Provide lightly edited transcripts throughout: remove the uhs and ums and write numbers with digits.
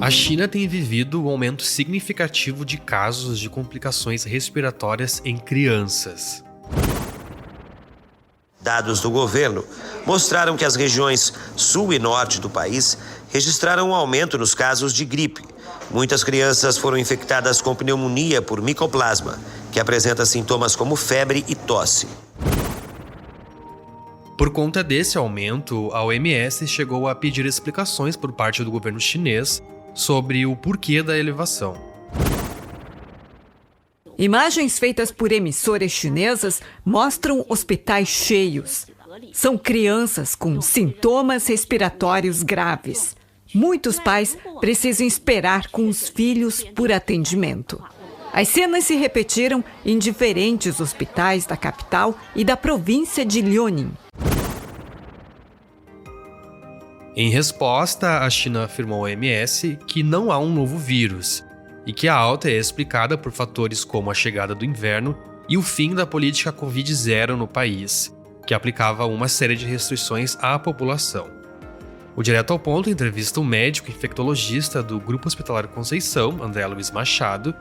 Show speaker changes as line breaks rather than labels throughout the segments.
A China tem vivido um aumento significativo de casos de complicações respiratórias em crianças.
Dados do governo mostraram que as regiões sul e norte do país registraram um aumento nos casos de gripe. Muitas crianças foram infectadas com pneumonia por micoplasma, que apresenta sintomas como febre e tosse.
Por conta desse aumento, a OMS chegou a pedir explicações por parte do governo chinês sobre o porquê da elevação.
Imagens feitas por emissoras chinesas mostram hospitais cheios. São crianças com sintomas respiratórios graves. Muitos pais precisam esperar com os filhos por atendimento. As cenas se repetiram em diferentes hospitais da capital e da província de Liaoning.
Em resposta, a China afirmou à OMS que não há um novo vírus e que a alta é explicada por fatores como a chegada do inverno e o fim da política Covid-0 no país, que aplicava uma série de restrições à população. O Direto ao Ponto entrevista o médico infectologista do Grupo Hospitalar Conceição, André Luiz Machado,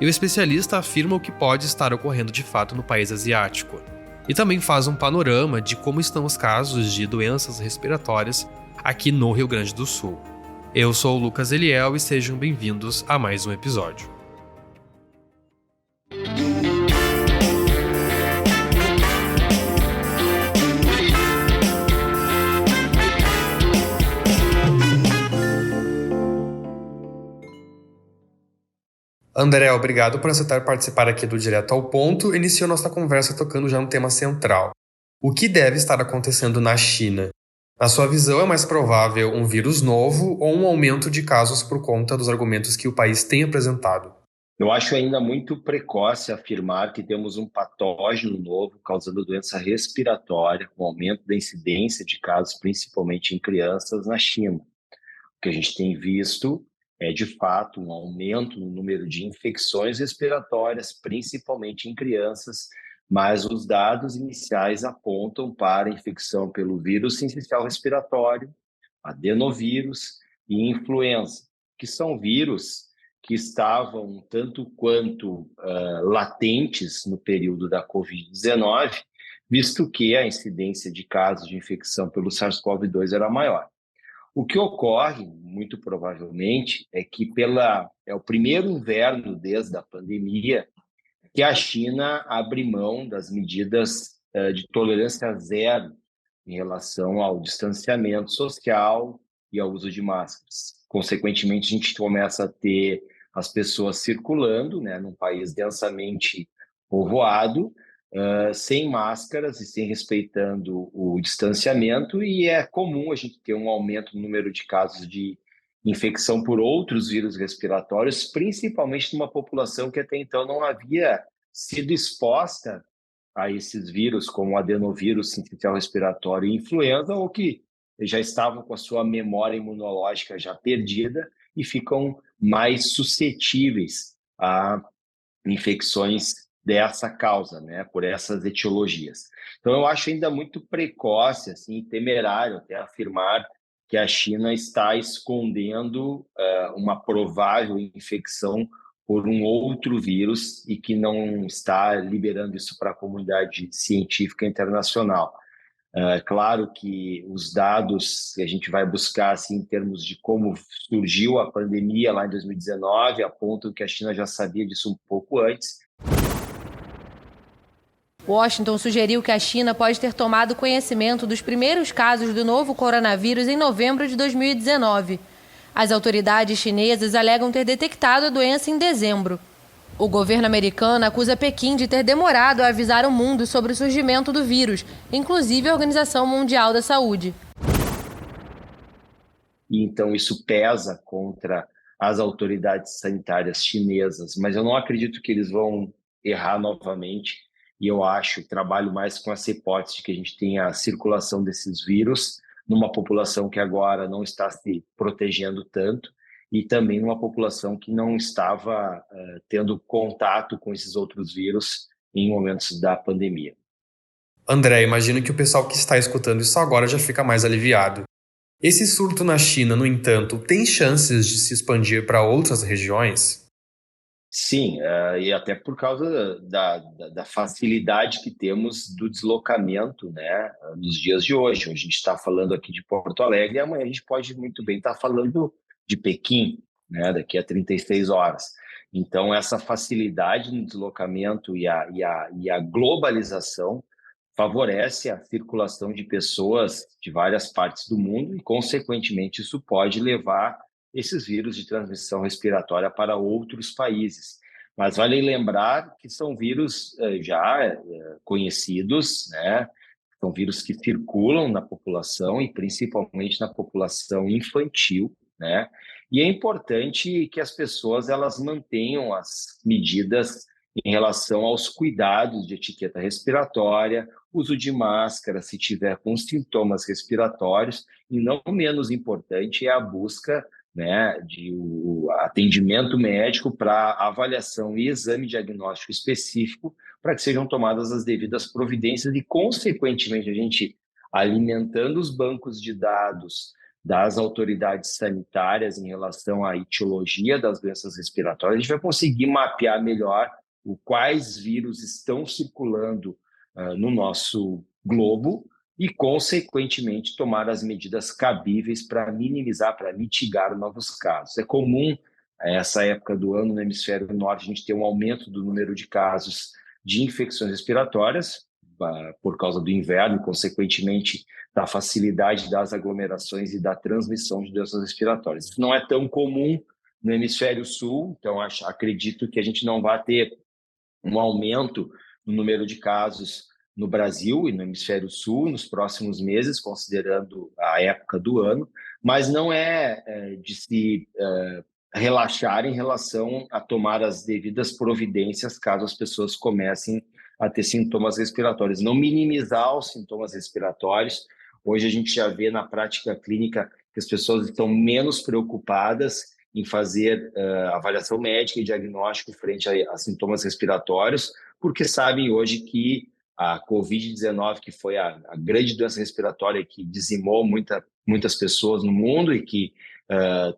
e o especialista afirma o que pode estar ocorrendo de fato no país asiático. E também faz um panorama de como estão os casos de doenças respiratórias aqui no Rio Grande do Sul. Eu sou o Lucas Eliel e sejam bem-vindos a mais um episódio. André, obrigado por aceitar participar aqui do Direto ao Ponto. Iniciou nossa conversa tocando já no tema central. O que deve estar acontecendo na China? Na sua visão, é mais provável um vírus novo ou um aumento de casos por conta dos argumentos que o país tem apresentado?
Eu acho ainda muito precoce afirmar que temos um patógeno novo causando doença respiratória, com aumento da incidência de casos, principalmente em crianças, na China. O que a gente tem visto é, de fato, um aumento no número de infecções respiratórias, principalmente em crianças, mas os dados iniciais apontam para a infecção pelo vírus sincicial respiratório, adenovírus e influenza, que são vírus que estavam tanto quanto latentes no período da Covid-19, visto que a incidência de casos de infecção pelo SARS-CoV-2 era maior. O que ocorre, muito provavelmente, é que é o primeiro inverno desde a pandemia que a China abre mão das medidas de tolerância zero em relação ao distanciamento social e ao uso de máscaras. Consequentemente, a gente começa a ter as pessoas circulando, né, num país densamente povoado, sem máscaras e sem respeitando o distanciamento, e é comum a gente ter um aumento no número de casos de infecção por outros vírus respiratórios, principalmente numa população que até então não havia sido exposta a esses vírus, como o adenovírus sincicial respiratório e influenza, ou que já estavam com a sua memória imunológica já perdida e ficam mais suscetíveis a infecções dessa causa, né, por essas etiologias. Então, eu acho ainda muito precoce, assim, temerário até afirmar que a China está escondendo uma provável infecção por um outro vírus e que não está liberando isso para a comunidade científica internacional. Claro que os dados que a gente vai buscar assim, em termos de como surgiu a pandemia lá em 2019 apontam que a China já sabia disso um pouco antes.
Washington sugeriu que a China pode ter tomado conhecimento dos primeiros casos do novo coronavírus em novembro de 2019. As autoridades chinesas alegam ter detectado a doença em dezembro. O governo americano acusa Pequim de ter demorado a avisar o mundo sobre o surgimento do vírus, inclusive a Organização Mundial da Saúde.
Então isso pesa contra as autoridades sanitárias chinesas, mas eu não acredito que eles vão errar novamente. E eu trabalho mais com essa hipótese de que a gente tenha a circulação desses vírus numa população que agora não está se protegendo tanto e também numa população que não estava tendo contato com esses outros vírus em momentos da pandemia.
André, imagino que o pessoal que está escutando isso agora já fica mais aliviado. Esse surto na China, no entanto, tem chances de se expandir para outras regiões?
Sim, e até por causa da facilidade que temos do deslocamento, né, nos dias de hoje. Hoje a gente está falando aqui de Porto Alegre e amanhã a gente pode muito bem estar falando de Pequim, né, daqui a 36 horas. Então, essa facilidade no deslocamento e a globalização favorece a circulação de pessoas de várias partes do mundo e, consequentemente, isso pode levar esses vírus de transmissão respiratória para outros países. Mas vale lembrar que são vírus já conhecidos, né? São vírus que circulam na população e principalmente na população infantil, né? E é importante que as pessoas elas mantenham as medidas em relação aos cuidados de etiqueta respiratória, uso de máscara se tiver com sintomas respiratórios, e não menos importante é a busca, né, de o atendimento médico para avaliação e exame diagnóstico específico para que sejam tomadas as devidas providências e, consequentemente, a gente alimentando os bancos de dados das autoridades sanitárias em relação à etiologia das doenças respiratórias, a gente vai conseguir mapear melhor quais vírus estão circulando no nosso globo e, consequentemente, tomar as medidas cabíveis para minimizar, para mitigar novos casos. É comum, essa época do ano, no hemisfério norte, a gente ter um aumento do número de casos de infecções respiratórias, por causa do inverno e, consequentemente, da facilidade das aglomerações e da transmissão de doenças respiratórias. Isso não é tão comum no hemisfério sul, então acredito que a gente não vai ter um aumento no número de casos no Brasil e no hemisfério sul nos próximos meses, considerando a época do ano, mas não é de se relaxar em relação a tomar as devidas providências caso as pessoas comecem a ter sintomas respiratórios. Não minimizar os sintomas respiratórios. Hoje a gente já vê na prática clínica que as pessoas estão menos preocupadas em fazer avaliação médica e diagnóstico frente a sintomas respiratórios, porque sabem hoje que a Covid-19, que foi a grande doença respiratória que dizimou muitas pessoas no mundo e que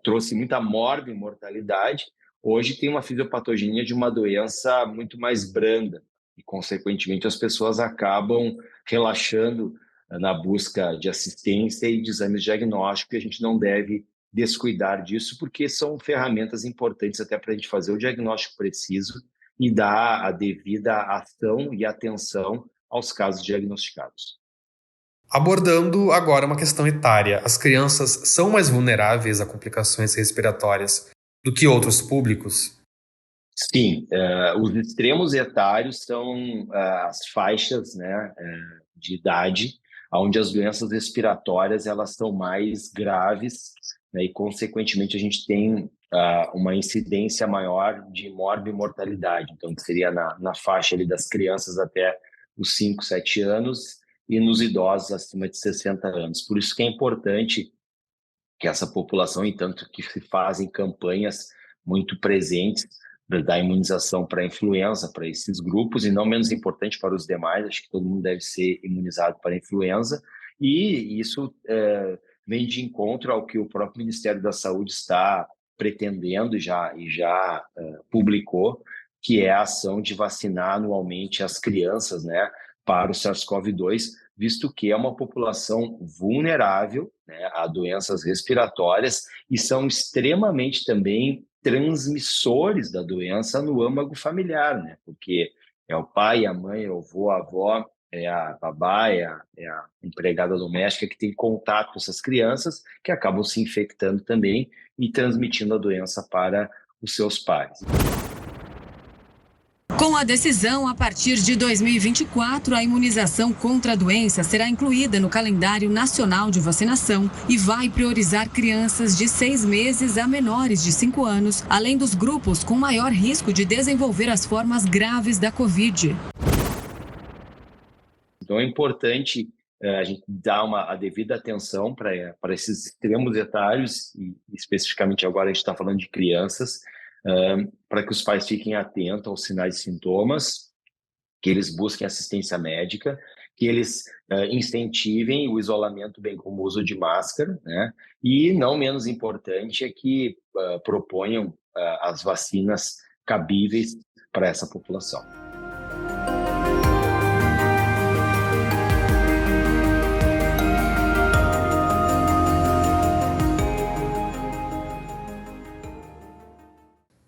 trouxe muita morte e mortalidade, hoje tem uma fisiopatogenia de uma doença muito mais branda e, consequentemente, as pessoas acabam relaxando na busca de assistência e de exames diagnósticos, e a gente não deve descuidar disso, porque são ferramentas importantes até para a gente fazer o diagnóstico preciso e dar a devida ação e atenção aos casos diagnosticados.
Abordando agora uma questão etária, as crianças são mais vulneráveis a complicações respiratórias do que outros públicos?
Sim, os extremos etários são as faixas, né, de idade, onde as doenças respiratórias elas são mais graves, né, e, consequentemente, a gente tem uma incidência maior de morbimortalidade. Então, que seria na faixa ali das crianças até os 5, 7 anos e nos idosos acima de 60 anos. Por isso que é importante que essa população, e tanto que se fazem campanhas muito presentes da imunização para a influenza, para esses grupos, e não menos importante para os demais, acho que todo mundo deve ser imunizado para a influenza, e isso vem de encontro ao que o próprio Ministério da Saúde está pretendendo e já publicou, que é a ação de vacinar anualmente as crianças, né, para o SARS-CoV-2, visto que é uma população vulnerável, né, a doenças respiratórias e são extremamente também transmissores da doença no âmago familiar, né, porque é o pai, a mãe, é o avô, a avó, é a babá, é a empregada doméstica que tem contato com essas crianças que acabam se infectando também e transmitindo a doença para os seus pares.
Com a decisão, a partir de 2024, a imunização contra a doença será incluída no calendário nacional de vacinação e vai priorizar crianças de 6 meses a menores de 5 anos, além dos grupos com maior risco de desenvolver as formas graves da Covid.
Então é importante a gente dar a devida atenção para esses extremos etários, e especificamente agora a gente está falando de crianças, para que os pais fiquem atentos aos sinais e sintomas, que eles busquem assistência médica, que eles incentivem o isolamento, bem como o uso de máscara, né? E não menos importante é que proponham as vacinas cabíveis para essa população.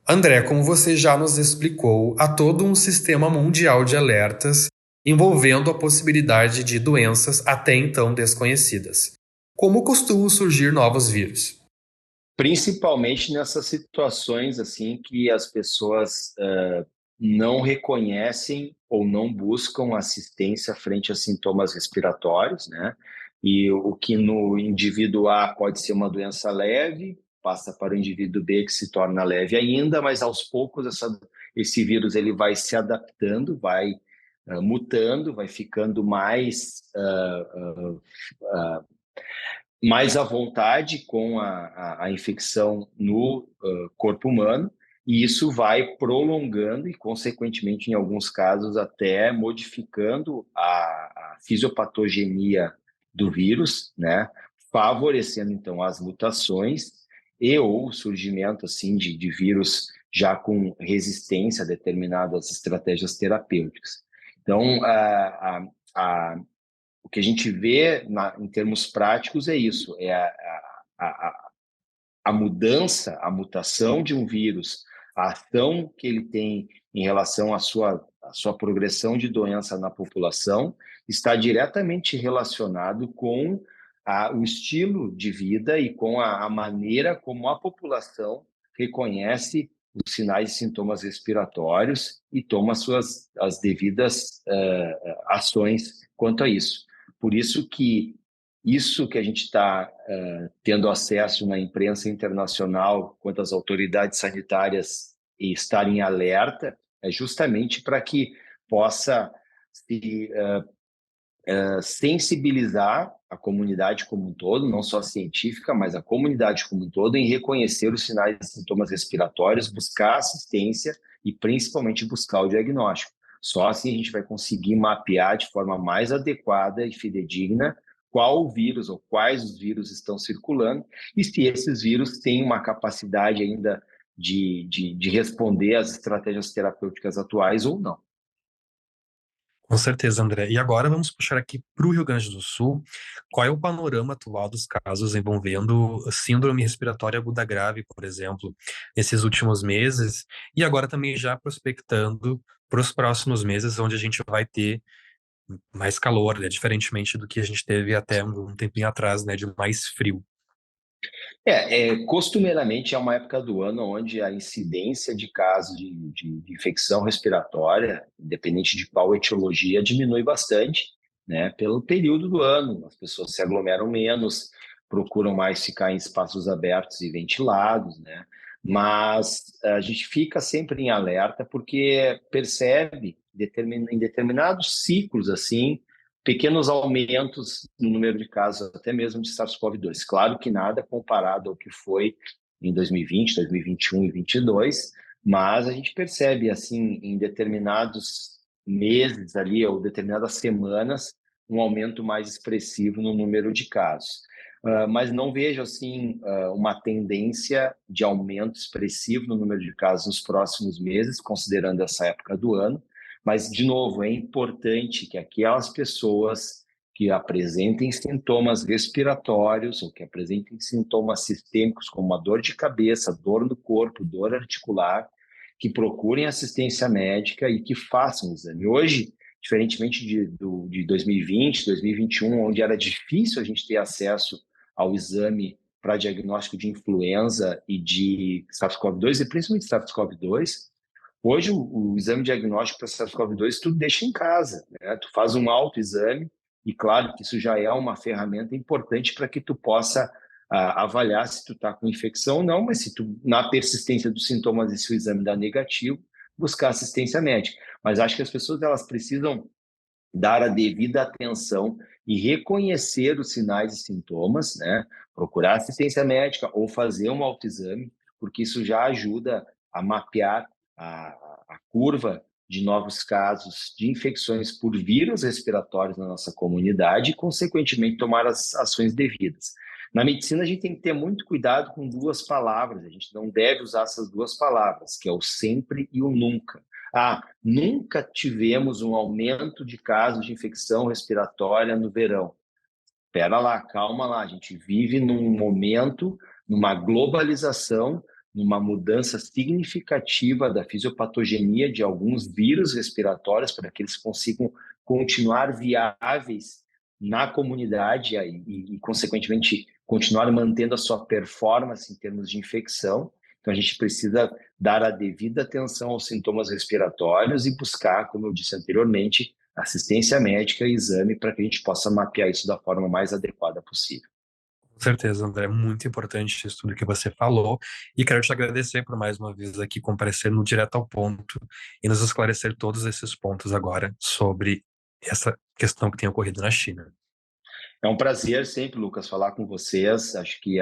André, como você já nos explicou, há todo um sistema mundial de alertas envolvendo a possibilidade de doenças até então desconhecidas. Como costumam surgir novos vírus?
Principalmente nessas situações assim que as pessoas não reconhecem ou não buscam assistência frente a sintomas respiratórios, né? E o que no indivíduo A pode ser uma doença leve, passa para o indivíduo B que se torna leve ainda, mas aos poucos esse vírus ele vai se adaptando, vai mutando, vai ficando mais à vontade com a infecção no corpo humano, e isso vai prolongando e, consequentemente, em alguns casos, até modificando a fisiopatogenia do vírus, né? Favorecendo, então, as mutações e ou o surgimento assim, de vírus já com resistência a determinadas estratégias terapêuticas. Então, o que a gente vê em termos práticos é isso, é a mudança, a mutação de um vírus, a ação que ele tem em relação à sua progressão de doença na população, está diretamente relacionado com o estilo de vida e com a maneira como a população reconhece os sinais e sintomas respiratórios e toma as devidas ações quanto a isso. Por isso que a gente está tendo acesso na imprensa internacional, quanto às autoridades sanitárias estarem em alerta, é justamente para que possa se sensibilizar a comunidade como um todo, não só a científica, mas a comunidade como um todo, em reconhecer os sinais e sintomas respiratórios, buscar assistência e principalmente buscar o diagnóstico. Só assim a gente vai conseguir mapear de forma mais adequada e fidedigna qual o vírus ou quais os vírus estão circulando e se esses vírus têm uma capacidade ainda de responder às estratégias terapêuticas atuais ou não.
Com certeza, André. E agora vamos puxar aqui para o Rio Grande do Sul. Qual é o panorama atual dos casos envolvendo síndrome respiratória aguda grave, por exemplo, nesses últimos meses? E agora também já prospectando para os próximos meses, onde a gente vai ter mais calor, né? Diferentemente do que a gente teve até um tempinho atrás, né? De mais frio.
Costumeiramente é uma época do ano onde a incidência de casos de infecção respiratória, independente de qual etiologia, diminui bastante, né? Pelo período do ano, as pessoas se aglomeram menos, procuram mais ficar em espaços abertos e ventilados, né? Mas a gente fica sempre em alerta porque percebe em determinados ciclos assim pequenos aumentos no número de casos, até mesmo de SARS-CoV-2. Claro que nada comparado ao que foi em 2020, 2021 e 2022, mas a gente percebe, assim, em determinados meses ali, ou determinadas semanas, um aumento mais expressivo no número de casos. Mas não vejo, assim, uma tendência de aumento expressivo no número de casos nos próximos meses, considerando essa época do ano. Mas, de novo, é importante que aquelas pessoas que apresentem sintomas respiratórios ou que apresentem sintomas sistêmicos, como a dor de cabeça, dor no corpo, dor articular, que procurem assistência médica e que façam o exame. Hoje, diferentemente de 2020, 2021, onde era difícil a gente ter acesso ao exame para diagnóstico de influenza e de SARS-CoV-2, e principalmente SARS-CoV-2, hoje, o exame diagnóstico para SARS-CoV-2 tu deixa em casa, né? Tu faz um autoexame e, claro, que isso já é uma ferramenta importante para que tu possa avaliar se tu está com infecção ou não, mas se tu, na persistência dos sintomas e se o exame dá negativo, buscar assistência médica. Mas acho que as pessoas elas precisam dar a devida atenção e reconhecer os sinais e sintomas, né? Procurar assistência médica ou fazer um autoexame, porque isso já ajuda a mapear a curva de novos casos de infecções por vírus respiratórios na nossa comunidade e, consequentemente, tomar as ações devidas. Na medicina, a gente tem que ter muito cuidado com duas palavras. A gente não deve usar essas duas palavras, que é o sempre e o nunca. Nunca tivemos um aumento de casos de infecção respiratória no verão. Espera lá, calma lá. A gente vive num momento, numa globalização, numa mudança significativa da fisiopatogenia de alguns vírus respiratórios para que eles consigam continuar viáveis na comunidade e consequentemente, continuar mantendo a sua performance em termos de infecção. Então, a gente precisa dar a devida atenção aos sintomas respiratórios e buscar, como eu disse anteriormente, assistência médica e exame para que a gente possa mapear isso da forma mais adequada possível.
Com certeza, André, muito importante isso tudo que você falou, e quero te agradecer por mais uma vez aqui comparecer no Direto ao Ponto e nos esclarecer todos esses pontos agora sobre essa questão que tem ocorrido na China.
É um prazer sempre, Lucas, falar com vocês. Acho que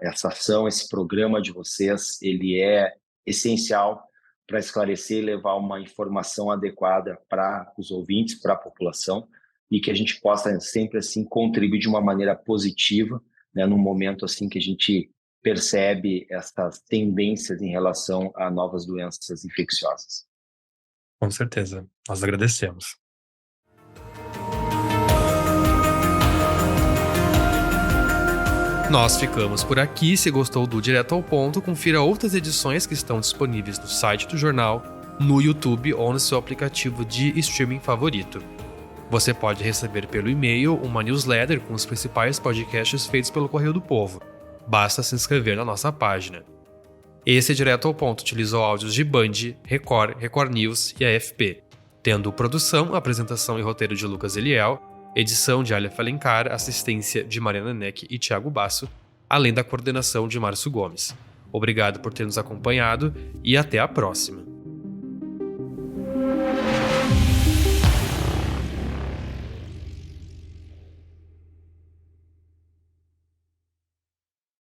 essa ação, esse programa de vocês, ele é essencial para esclarecer e levar uma informação adequada para os ouvintes, para a população, e que a gente possa sempre assim contribuir de uma maneira positiva, né, num momento assim que a gente percebe essas tendências em relação a novas doenças infecciosas.
Com certeza, nós agradecemos. Nós ficamos por aqui. Se gostou do Direto ao Ponto, confira outras edições que estão disponíveis no site do jornal, no YouTube ou no seu aplicativo de streaming favorito. Você pode receber pelo e-mail uma newsletter com os principais podcasts feitos pelo Correio do Povo. Basta se inscrever na nossa página. Esse Direto ao Ponto utilizou áudios de Band, Record, Record News e AFP, tendo produção, apresentação e roteiro de Lucas Eliel, edição de Aleph Alencar, assistência de Mariana Neck e Thiago Basso, além da coordenação de Márcio Gomes. Obrigado por ter nos acompanhado e até a próxima.